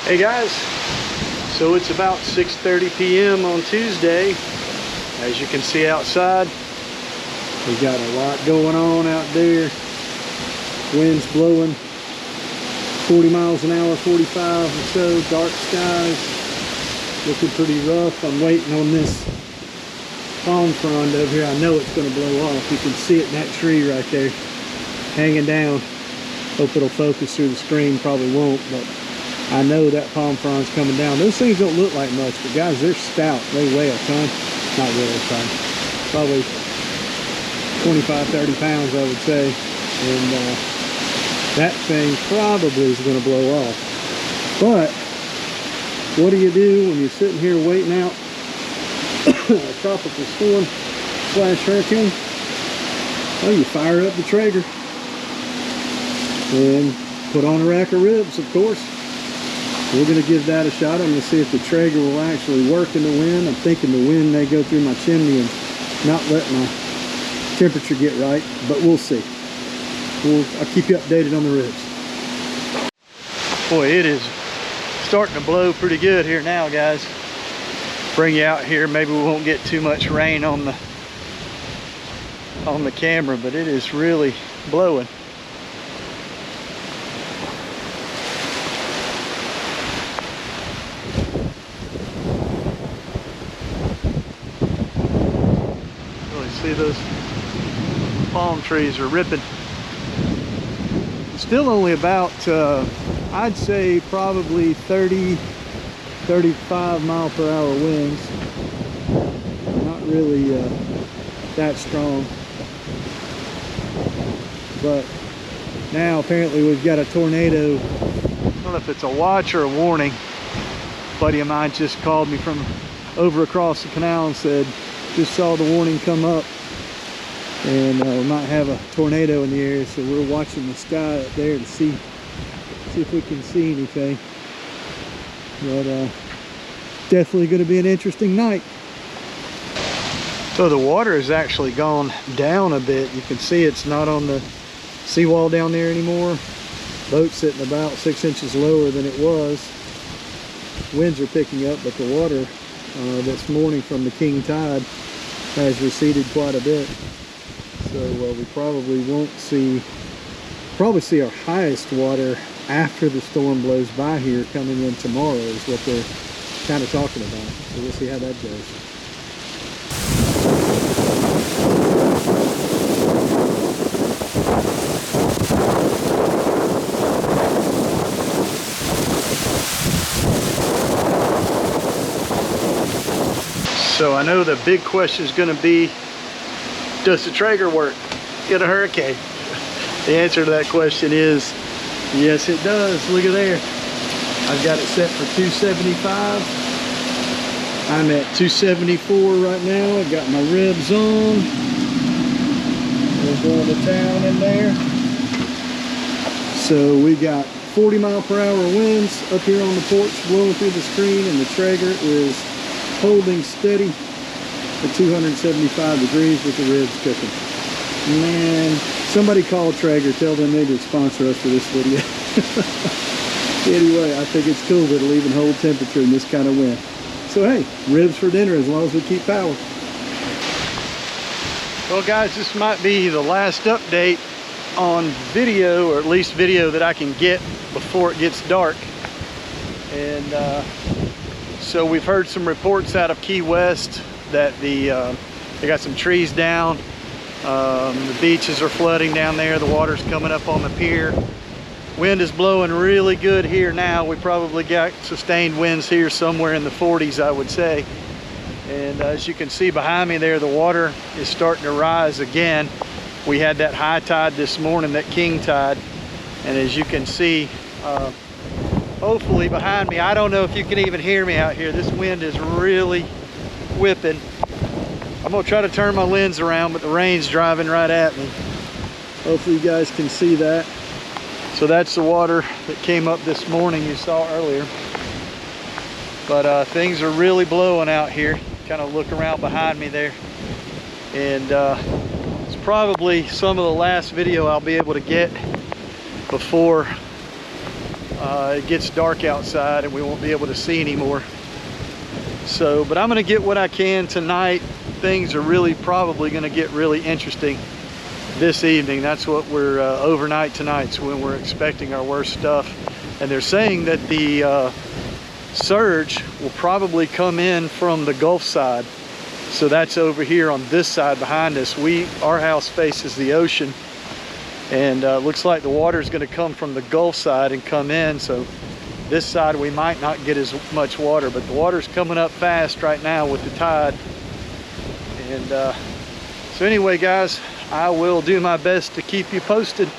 Hey guys, so it's about 6:30 p.m. on Tuesday. As you can see outside, we got a lot going on out there. Wind's blowing 40 miles an hour, 45 or so, dark skies, looking pretty rough. I'm waiting on this palm frond over here. I know it's going to blow off. You can see it in that tree right there, hanging down. Hope it'll focus through the screen, probably won't, but I know that palm frond's coming down. Those things don't look like much, but guys, they're stout. They weigh a ton. Not really a ton. Probably 25, 30 pounds, I would say. And that thing probably is going to blow off. But what do you do when you're sitting here waiting out a tropical storm / hurricane? Well, you fire up the Traeger and put on a rack of ribs, of course. We're going to give that a shot. I'm going to see if the Traeger will actually work in the wind. I'm thinking the wind may go through my chimney and not let my temperature get right, but we'll see. I'll keep you updated on the ribs. Boy, it is starting to blow pretty good here now, guys. Bring you out here. Maybe we won't get too much rain on the camera, but it is really blowing. See, those palm trees are ripping. Still only about I'd say probably 30 35 mile per hour winds. Not really that strong, but now apparently we've got a tornado. I don't know if it's a watch or a warning. A buddy of mine just called me from over across the canal and said, just saw the warning come up and we might have a tornado in the air, so we're watching the sky up there to see if we can see anything. But definitely going to be an interesting night. So the water has actually gone down a bit. You can see it's not on the seawall down there anymore. Boat's sitting about 6 inches lower than it was. Winds are picking up, but the water this morning from the king tide has receded quite a bit. So we probably won't see, see our highest water after the storm blows by here coming in tomorrow is what they're kind of talking about. So we'll see how that goes. So I know the big question is going to be, does the Traeger work in a hurricane? The answer to that question is, yes it does. Look at there. I've got it set for 275. I'm at 274 right now. I've got my ribs on. We're going to town in there. So we got 40 mile per hour winds up here on the porch blowing through the screen, and the Traeger is holding steady at 275 degrees with the ribs cooking. Man, somebody call Traeger, tell them they did sponsor us for this video. Anyway, I think it's cool that it'll even hold temperature in this kind of wind. So hey, ribs for dinner as long as we keep power. Well guys, this might be the last update on video, or at least video that I can get before it gets dark. And so we've heard some reports out of Key West that they got some trees down. The beaches are flooding down there. The water's coming up on the pier. Wind is blowing really good here now. We probably got sustained winds here somewhere in the 40s, I would say. And as you can see behind me there, the water is starting to rise again. We had that high tide this morning, that king tide. And as you can see, hopefully behind me, I don't know if you can even hear me out here. This wind is really whipping. I'm gonna try to turn my lens around, but the rain's driving right at me. Hopefully you guys can see that. So that's the water that came up this morning you saw earlier. But things are really blowing out here. Kind of look around behind me there. And it's probably some of the last video I'll be able to get before it gets dark outside and we won't be able to see anymore. So, but I'm gonna get what I can tonight. Things are really probably gonna get really interesting this evening. That's what we're overnight tonight's when we're expecting our worst stuff. And they're saying that the surge will probably come in from the Gulf side. So that's over here on this side behind us. Our house faces the ocean, and looks like the water is going to come from the Gulf side and come in. So this side we might not get as much water, but the water's coming up fast right now with the tide. And so anyway, guys, I will do my best to keep you posted.